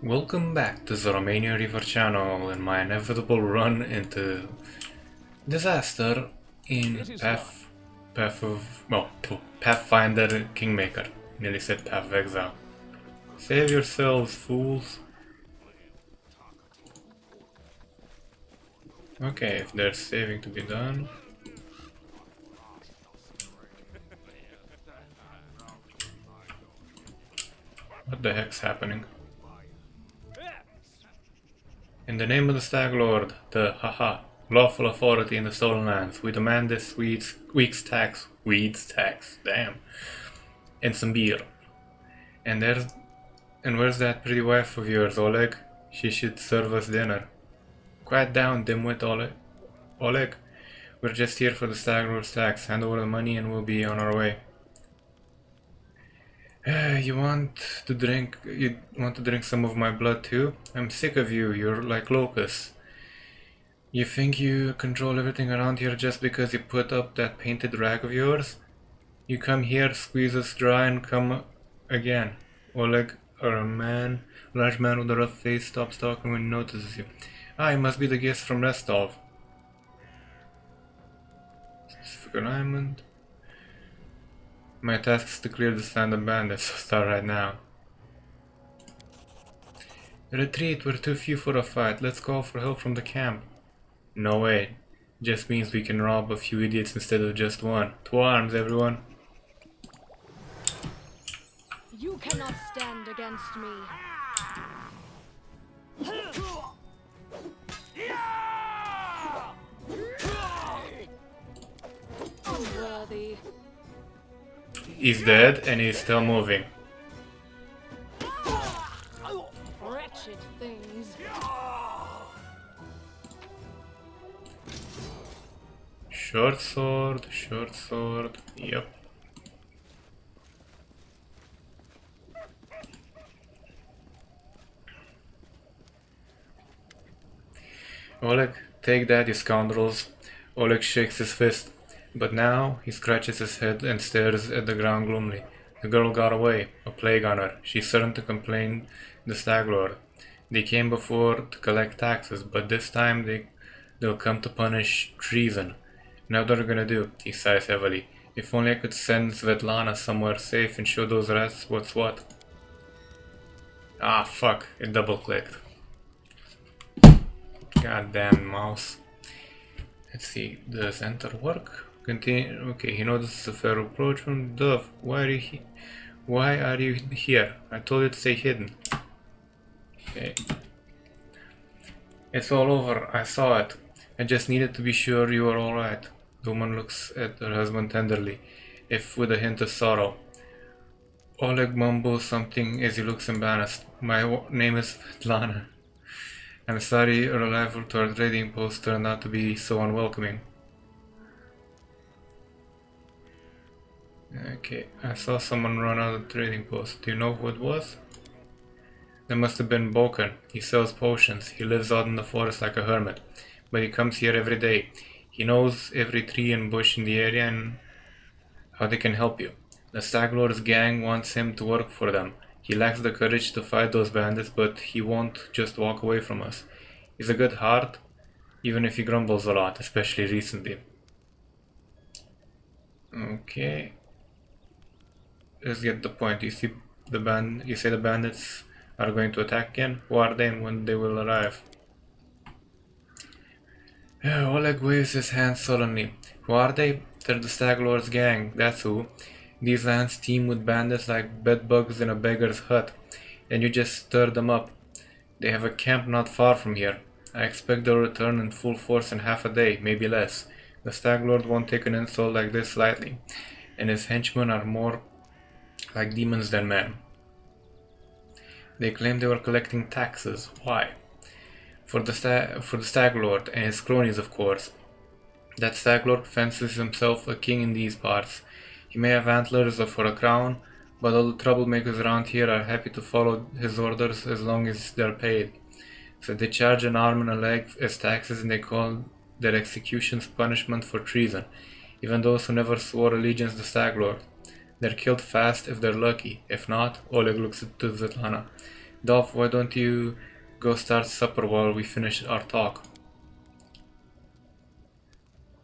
Welcome back to the Romanian Reaver channel and my inevitable run into disaster in Pathfinder Kingmaker. Nearly said Path of Exile. Save yourselves, fools. Okay, if there's saving to be done. What the heck's happening? In the name of the Stag Lord, the lawful authority in the stolen lands, we demand this week's tax, damn, and some beer. And where's that pretty wife of yours, Oleg? She should serve us dinner. Quiet down, dimwit, Oleg. We're just here for the Stag Lord's tax. Hand over the money and we'll be on our way. You want to drink some of my blood too? I'm sick of you, you're like locusts. You think you control everything around here just because you put up that painted rag of yours? You come here, squeeze us dry and come again. Oleg, or a large man with a rough face, stops talking when he notices you. Ah, you must be the guest from Restov. Specific alignment. My task is to clear the land of bandits, so start right now. Retreat, we're too few for a fight. Let's call for help from the camp. No way. Just means we can rob a few idiots instead of just one. To arms, everyone. You cannot stand against me. Unworthy. He's dead and he's still moving. Wretched things. Short sword, yep. Oleg, take that, you scoundrels. Oleg shakes his fist, but now he scratches his head and stares at the ground gloomily. The girl got away, a plague on her. She's certain to complain the Stag Lord. They came before to collect taxes, but this time they'll come to punish treason. Now what are gonna do? He sighs heavily. If only I could send Svetlana somewhere safe and show those rats what's what. Ah, fuck. It double-clicked. Goddamn mouse. Let's see. Does enter work? Continue. Okay, he notices a fair approach from Dove. Why are you here? I told you to stay hidden. Okay. It's all over. I saw it. I just needed to be sure you were alright. The woman looks at her husband tenderly, if with a hint of sorrow. Oleg mumbles something as he looks embarrassed. My name is Svetlana. I'm sorry your arrival to our trading post turned out to be so unwelcoming. Okay, I saw someone run out of the trading post. Do you know who it was? That must have been Bokan. He sells potions. He lives out in the forest like a hermit. But he comes here every day. He knows every tree and bush in the area and how they can help you. The Stag Lord's gang wants him to work for them. He lacks the courage to fight those bandits, but he won't just walk away from us. He's a good heart, even if he grumbles a lot, especially recently. Okay. Let's get the point. You say the bandits are going to attack again? Who are they and when they will arrive? Oleg waves his hands sullenly. Who are they? They're the Stag Lord's gang, that's who. These lands teem with bandits like bedbugs in a beggar's hut, and you just stir them up. They have a camp not far from here. I expect they'll return in full force in half a day, maybe less. The Stag Lord won't take an insult like this lightly, and his henchmen are more like demons than men. They claim they were collecting taxes. Why? For the Stag Lord and his cronies, of course. That Stag Lord fancies himself a king in these parts. He may have antlers or for a crown, but all the troublemakers around here are happy to follow his orders as long as they're paid. So they charge an arm and a leg as taxes, and they call their executions punishment for treason, even those who never swore allegiance to the Stag Lord. They're killed fast if they're lucky. If not, Oleg looks to Svetlana. Dolph, why don't you go start supper while we finish our talk?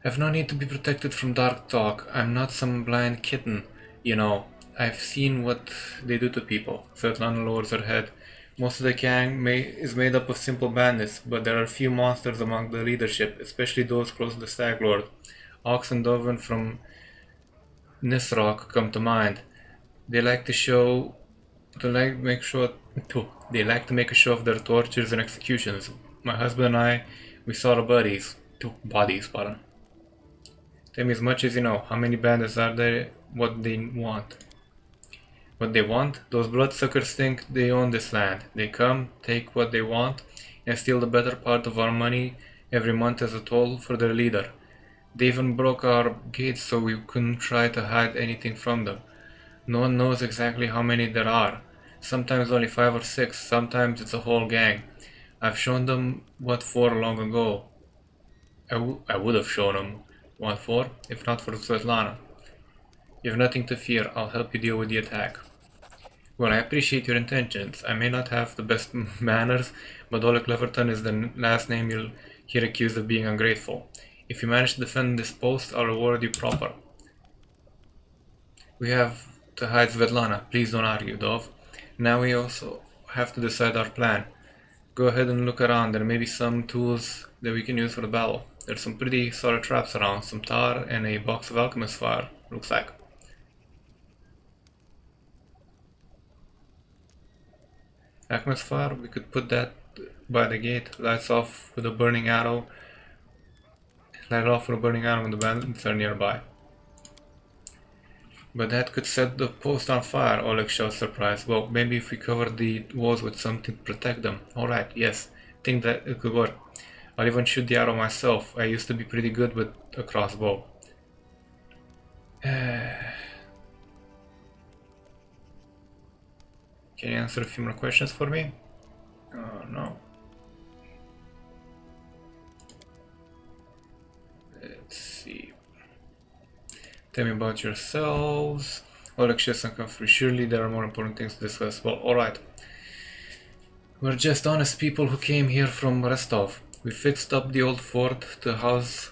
I've no need to be protected from dark talk. I'm not some blind kitten, you know. I've seen what they do to people. Svetlana lowers her head. Most of the gang is made up of simple bandits, but there are few monsters among the leadership, especially those close to the Stag Lord. Ox and Doven from Nisrock come to mind. They like to show, they like make sure, they like to make a show of their tortures and executions. My husband and I, we saw the bodies, pardon. Tell me as much as you know. How many bandits are there? What they want? What they want? Those bloodsuckers think they own this land. They come, take what they want, and steal the better part of our money every month as a toll for their leader. They even broke our gates so we couldn't try to hide anything from them. No one knows exactly how many there are. Sometimes only 5 or 6, sometimes it's a whole gang. I've shown them what for long ago. I would have shown them what for, if not for Svetlana. You have nothing to fear, I'll help you deal with the attack. Well, I appreciate your intentions. I may not have the best manners, but Oleg Leverton is the last name you'll hear accused of being ungrateful. If you manage to defend this post, I'll reward you proper. We have to hide Svetlana. Please don't argue, Dov. Now we also have to decide our plan. Go ahead and look around. There may be some tools that we can use for the battle. There's some pretty solid traps around. Some tar and a box of alchemist fire, looks like. Alchemist fire, we could put that by the gate. Lights off with a burning arrow. Light it off with a burning arrow when the bandits are nearby. But that could set the post on fire, Oleg shouts surprised. Well, maybe if we cover the walls with something to protect them. Alright, yes, think that it could work. I'll even shoot the arrow myself. I used to be pretty good with a crossbow. Can you answer a few more questions for me? Oh no. Let's see. Tell me about yourselves. Oleg shifts and come free. Surely there are more important things to discuss. Well, alright. We're just honest people who came here from Rostov. We fixed up the old fort to house...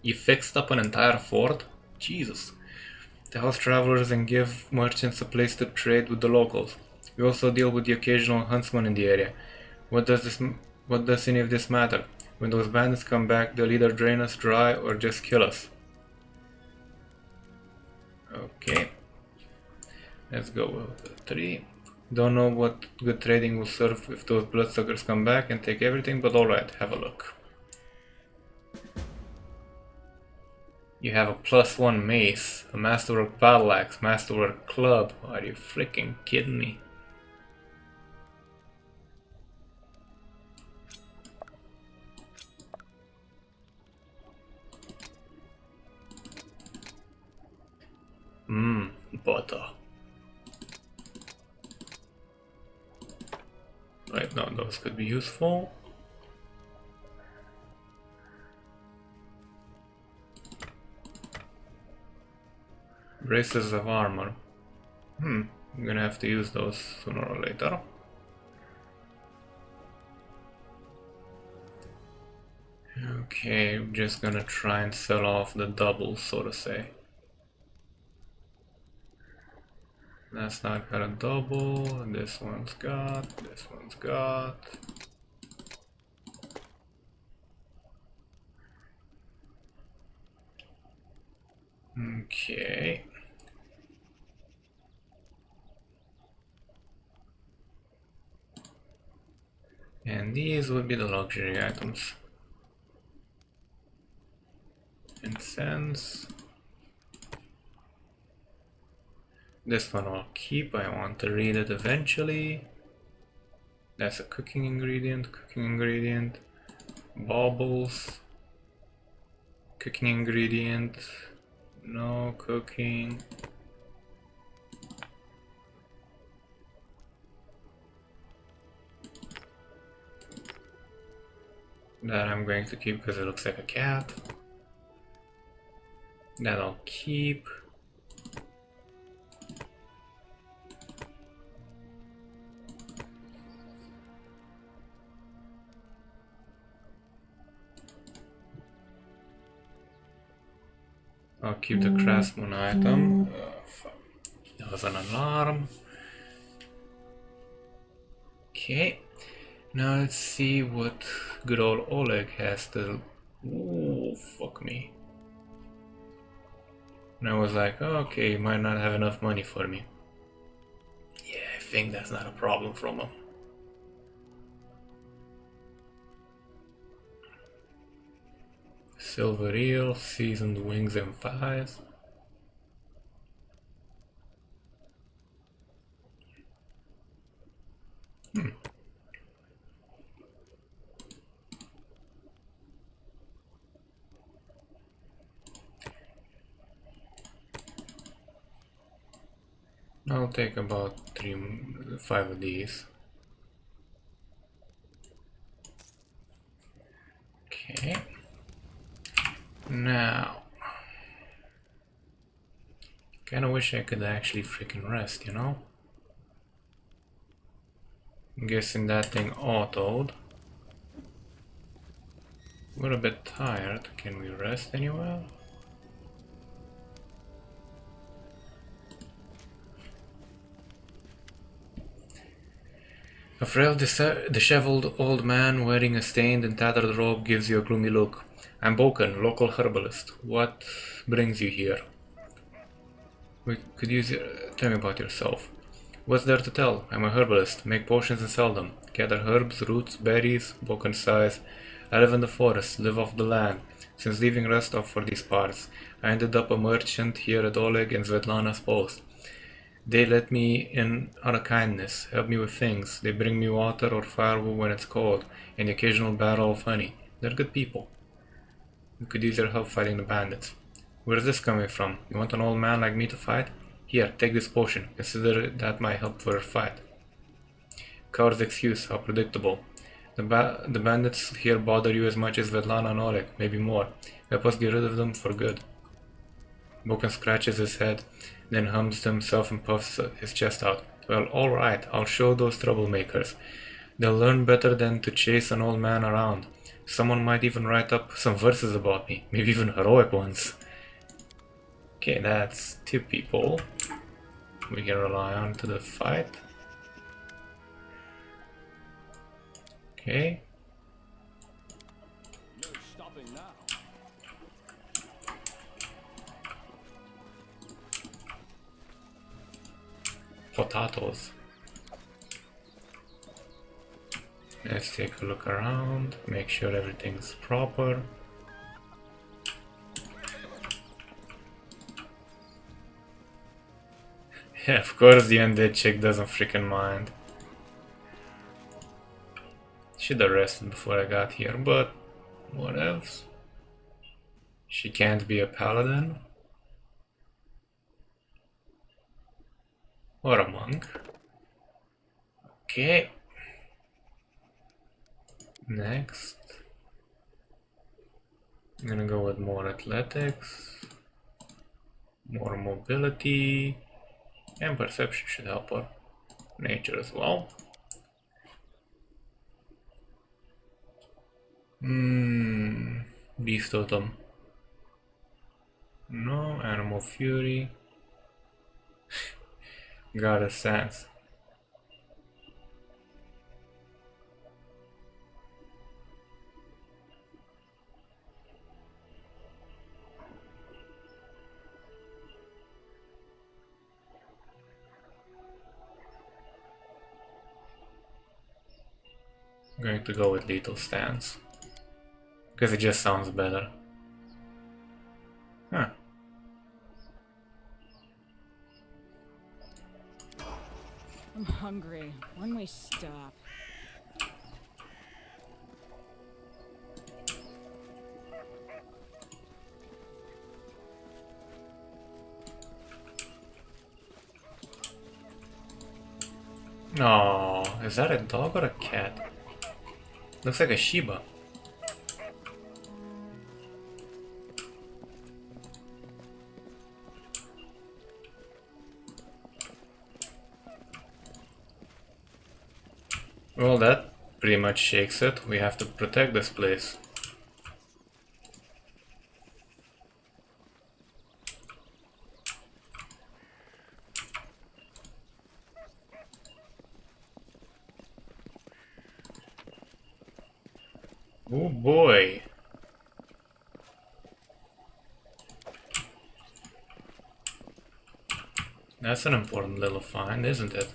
You fixed up an entire fort? Jesus. To house travelers and give merchants a place to trade with the locals. We also deal with the occasional huntsman in the area. What does any of this matter? When those bandits come back, they'll either drain us dry or just kill us. Okay. Let's go with 3. Don't know what good trading will serve if those bloodsuckers come back and take everything, but alright, have a look. You have a +1 mace, a masterwork battle axe, masterwork club. Are you freaking kidding me? Butter. Right now, those could be useful. Braces of armor. I'm gonna have to use those sooner or later. Okay, I'm just gonna try and sell off the doubles, so to say. That's not got a double, this one's got, this one's got. Okay. And these would be the luxury items. Incense. This one I'll keep, I want to read it eventually. That's a cooking ingredient, baubles, cooking ingredient, no cooking. That I'm going to keep because it looks like a cat. That I'll keep. I'll keep the craftsman item. Fuck. That was an alarm. Okay. Now let's see what good old Oleg has to... Ooh, fuck me. And I was like, oh, okay, he might not have enough money for me. Yeah, I think that's not a problem from him. Silver eel, seasoned wings and thighs. I'll take about 5 of these. Okay. Now, kinda wish I could actually freaking rest, you know? I'm guessing that thing autoed. We're a bit tired. Can we rest anywhere? A frail, disheveled old man wearing a stained and tattered robe gives you a gloomy look. I'm Boken, local herbalist. What brings you here? Could you tell me about yourself? What's there to tell? I'm a herbalist. Make potions and sell them. Gather herbs, roots, berries, Boken size. I live in the forest, live off the land. Since leaving Rostov for these parts, I ended up a merchant here at Oleg and Svetlana's post. They let me in out of kindness, help me with things. They bring me water or firewood when it's cold, and the occasional barrel of honey. They're good people. We could use your help fighting the bandits. Where's this coming from? You want an old man like me to fight? Here, take this potion. Consider that my help for a fight. Coward's excuse, how predictable. The bandits here bother you as much as Svetlana and Oleg, maybe more. Help us get rid of them for good. Boken scratches his head, then hums to himself and puffs his chest out. Well, alright, I'll show those troublemakers. They'll learn better than to chase an old man around. Someone might even write up some verses about me, maybe even heroic ones. Okay, that's 2 people we can rely on to the fight. Okay. No stopping now. Potatoes. Let's take a look around, make sure everything's proper. Yeah, of course the undead chick doesn't freaking mind. Should have rested before I got here, but what else? She can't be a paladin. Or a monk. Okay. Next. I'm gonna go with more athletics. More mobility. And perception should help her. Nature as well. Beast totem. No, animal fury. Got a sense. I'm going to go with lethal stance. Because it just sounds better. Huh. I'm hungry. When we stop. Oh, is that a dog or a cat? Looks like a Shiba. Well, that pretty much shakes it. We have to protect this place. Oh boy. That's an important little find, isn't it?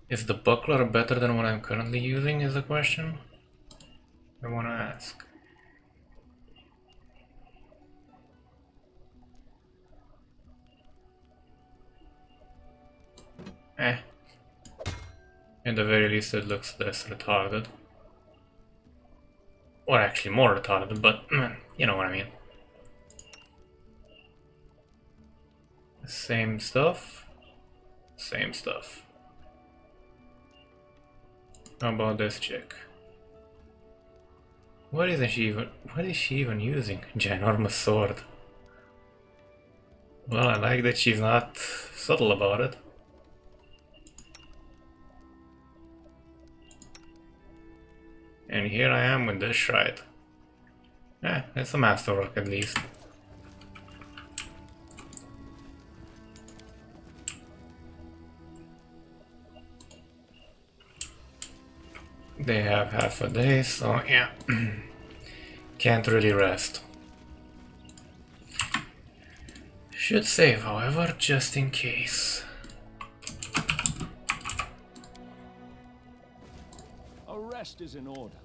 Is the buckler better than what I'm currently using is the question I want to ask. Eh. At the very least it looks less retarded. Or actually more retarded, but you know what I mean. Same stuff. Same stuff. How about this chick? What is she even using? Ginormous sword. Well, I like that she's not subtle about it. And here I am with this shite. It's a masterwork at least. They have half a day, so yeah. Can't really rest. Should save, however, just in case. A rest is in order.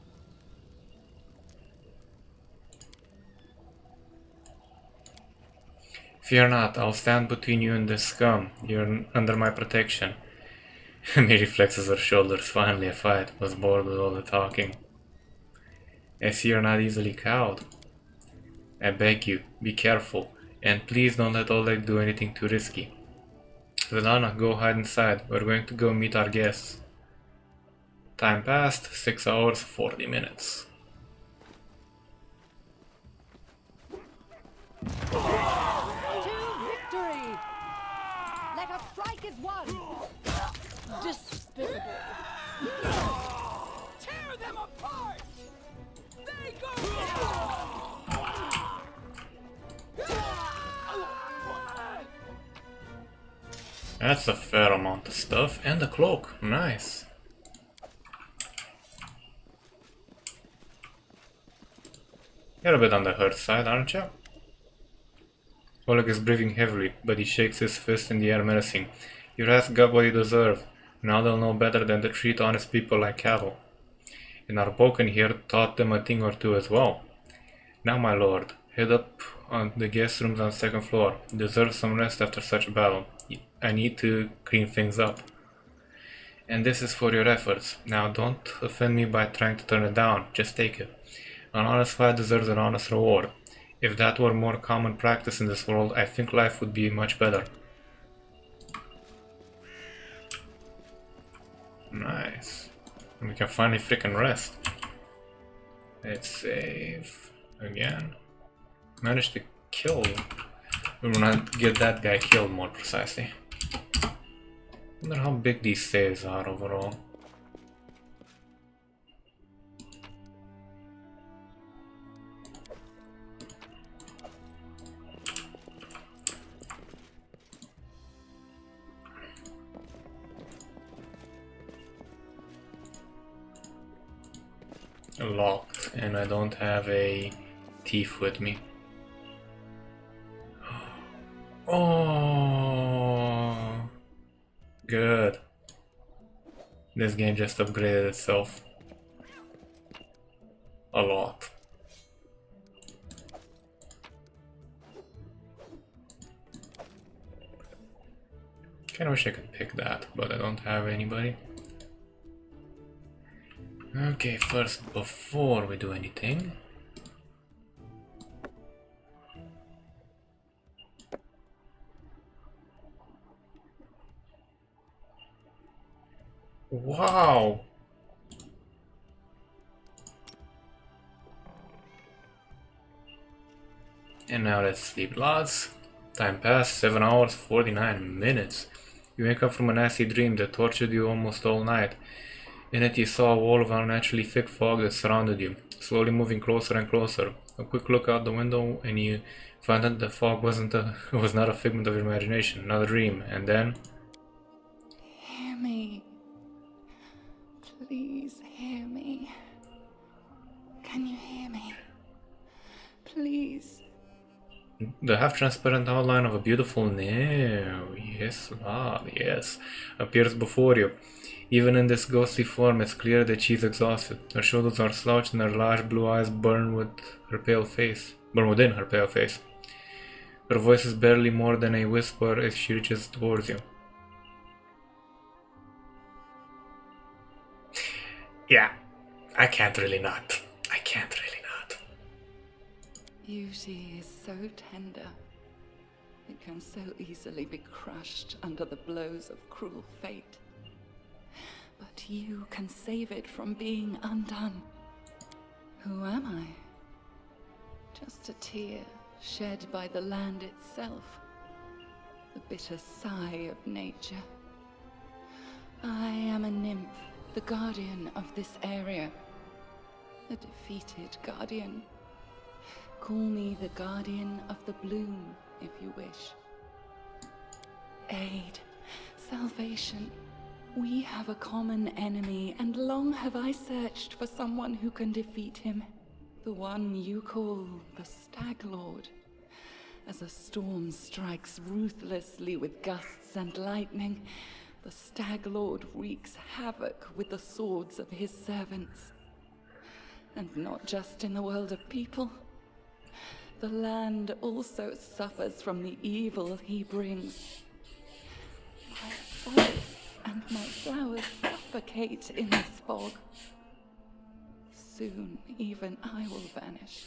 Fear not, I'll stand between you and this scum. You're under my protection. Mary flexes her shoulders. Finally a fight. Was bored with all the talking. I see you're not easily cowed. I beg you, be careful. And please don't let Oleg do anything too risky. Zelana, go hide inside. We're going to go meet our guests. Time passed, 6 hours, 40 minutes. Let us strike as one! Despicable. Tear them apart! They go! That's a fair amount of stuff. And a cloak. Nice. You're a bit on the hurt side, aren't you? Oleg is breathing heavily, but he shakes his fist in the air menacing. You ask God what you deserve. Now they'll know better than to treat honest people like cattle. And our Boken here taught them a thing or two as well. Now, my lord, head up on the guest rooms on the second floor. Deserve some rest after such a battle. I need to clean things up. And this is for your efforts. Now don't offend me by trying to turn it down. Just take it. An honest fight deserves an honest reward. If that were more common practice in this world, I think life would be much better. Nice. And we can finally freaking rest. Let's save again. Managed to kill. We will not get that guy killed more precisely. Wonder how big these saves are overall. Locked, and I don't have a thief with me. Oh, good. This game just upgraded itself a lot. Kinda wish I could pick that, but I don't have anybody. Okay, first, before we do anything, wow! And now let's sleep lots. Time passed, 7 hours, 49 minutes. You wake up from a nasty dream that tortured you almost all night. In it you saw a wall of unnaturally thick fog that surrounded you, slowly moving closer and closer. A quick look out the window and you found that the fog was not a figment of your imagination, not a dream, and then... Hear me. Please hear me. Can you hear me? Please. The half-transparent outline of a beautiful no, yes, love, yes, appears before you. Even in this ghostly form, it's clear that she's exhausted. Her shoulders are slouched and her large blue eyes burn within her pale face. Her voice is barely more than a whisper as she reaches towards you. Yeah, I can't really not. Beauty is so tender. It can so easily be crushed under the blows of cruel fate. But you can save it from being undone. Who am I? Just a tear shed by the land itself. The bitter sigh of nature. I am a nymph, the guardian of this area. A defeated guardian. Call me the guardian of the bloom, if you wish. Aid, salvation. We have a common enemy, and long have I searched for someone who can defeat him. The one you call the Stag Lord. As a storm strikes ruthlessly with gusts and lightning, the Stag Lord wreaks havoc with the swords of his servants. And not just in the world of people. The land also suffers from the evil he brings. My forests and my flowers suffocate in this fog. Soon even I will vanish,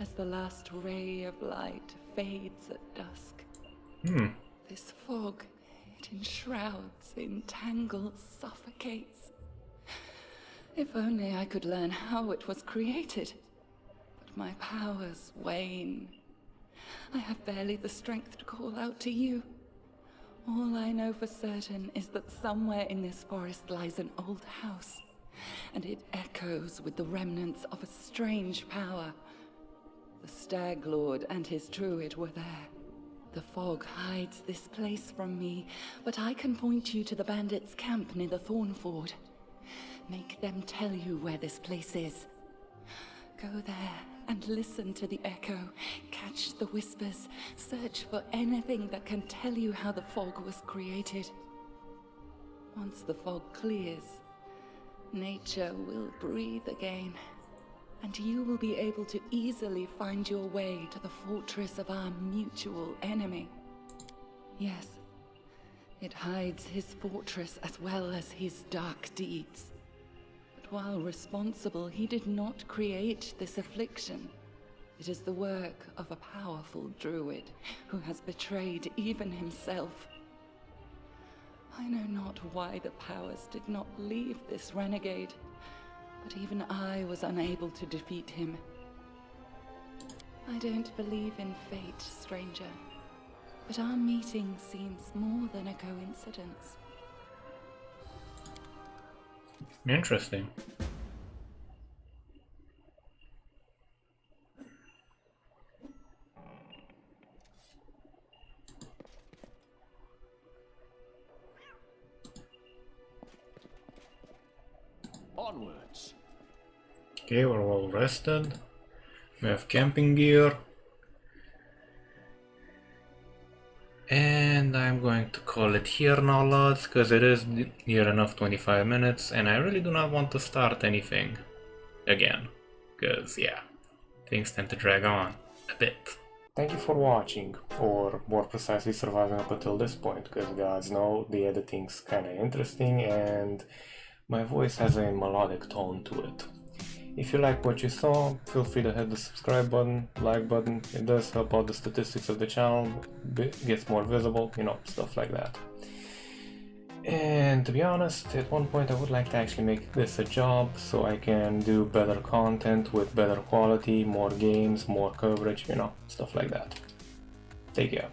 as the last ray of light fades at dusk. This fog, it enshrouds, entangles, suffocates. If only I could learn how it was created. My powers wane. I have barely the strength to call out to you. All I know for certain is that somewhere in this forest lies an old house, and it echoes with the remnants of a strange power. The Stag Lord and his druid were there. The fog hides this place from me, but I can point you to the bandits' camp near the Thornford. Make them tell you where this place is. Go there and listen to the echo, catch the whispers, search for anything that can tell you how the fog was created. Once the fog clears, nature will breathe again, and you will be able to easily find your way to the fortress of our mutual enemy. Yes, it hides his fortress as well as his dark deeds. While responsible, he did not create this affliction. It is the work of a powerful druid who has betrayed even himself. I know not why the powers did not leave this renegade, but even I was unable to defeat him. I don't believe in fate, stranger, but our meeting seems more than a coincidence. Interesting. Onwards. Okay, we're all rested. We have camping gear. And I'm going to call it here now, lads, because it is near enough 25 minutes, and I really do not want to start anything again, because, yeah, things tend to drag on a bit. Thank you for watching, or more precisely surviving up until this point, because gods know the editing's kinda interesting, and my voice has a melodic tone to it. If you like what you saw, feel free to hit the subscribe button, like button. It does help out the statistics of the channel, gets more visible, you know, stuff like that. And to be honest, at one point I would like to actually make this a job so I can do better content with better quality, more games, more coverage, you know, stuff like that. Take care.